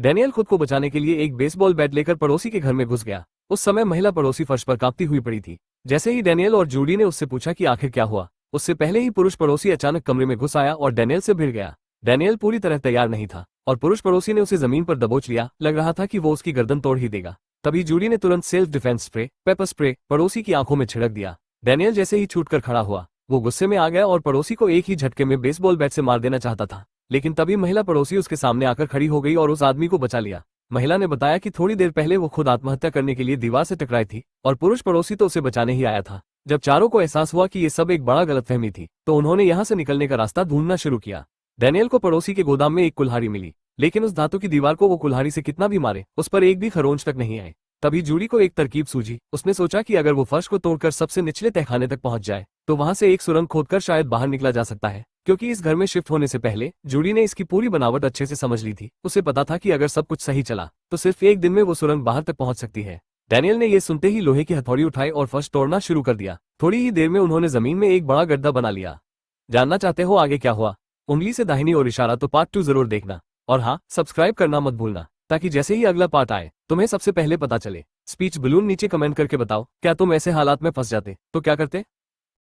Daniel खुद को बचाने के लिए एक बेसबॉल बैट लेकर पड़ोसी के घर में घुस गया। उस समय महिला पड़ोसी फर्श पर कांपती हुई पड़ी थी। जैसे ही डैनियल और जूडी ने उससे पूछा कि आखिर क्या हुआ, उससे पहले ही पुरुष पड़ोसी अचानक कमरे में घुस आया और डैनियल से भिड़ गया। डैनियल पूरी तरह तैयार नहीं था और पुरुष पड़ोसी ने उसे जमीन पर दबोच लिया। लग रहा था कि वो उसकी गर्दन तोड़ ही देगा। तभी जूडी ने तुरंत self defence spray, paper spray, पड़ोसी की आंखों में छिड़क दिया। डैनियल जैसे ही छूटकर खड़ा हुआ, वो गुस्से में आ गया और पड़ोसी को एक ही झटके में बेसबॉल बैट से मार देना चाहता था। लेकिन तभी महिला पड़ोसी उसके सामने आकर खड़ी हो गई और उस आदमी को बचा लिया। महिला ने बताया कि थोड़ी देर पहले वो खुद आत्महत्या करने के लिए दीवार से टकराई थी और पुरुष पड़ोसी तो उसे बचाने ही आया था। जब चारों को एहसास हुआ कि ये सब एक बड़ा गलतफहमी थी, तो उन्होंने यहाँ से निकलने का रास्ता ढूंढना शुरू किया। डैनियल को पड़ोसी के गोदाम में एक कुल्हाड़ी मिली, लेकिन उस धातु की दीवार को वो कुल्हाड़ी से कितना भी मारे, उस पर एक भी खरोंच तक नहीं आए। तभी जूडी को एक तरकीब सूझी। उसने सोचा कि अगर वो फर्श को तोड़कर सबसे निचले तहखाने तक पहुंच जाए, तो वहां से एक सुरंग खोदकर शायद बाहर निकला जा सकता है। क्योंकि इस घर में शिफ्ट होने से पहले जूडी ने इसकी पूरी बनावट अच्छे से समझ ली थी। उसे पता था कि अगर सब कुछ सही चला, तो सिर्फ एक दिन में वो सुरंग बाहर तक पहुंच सकती है। डैनियल ने ये सुनते ही लोहे की हथौड़ी उठाई और फर्श तोड़ना शुरू कर दिया। थोड़ी ही देर में उन्होंने जमीन में एक बड़ा गड्ढा बना लिया। जानना चाहते हो आगे क्या हुआ? उंगली से दाहिनी ओर इशारा तो पार्ट 2 जरूर देखना। और हाँ, सब्सक्राइब करना मत भूलना, ताकि जैसे ही अगला पार्ट आए तुम्हें सबसे पहले पता चले। स्पीच बलून नीचे कमेंट करके बताओ, क्या तुम ऐसे हालात में फंस जाते तो क्या करते?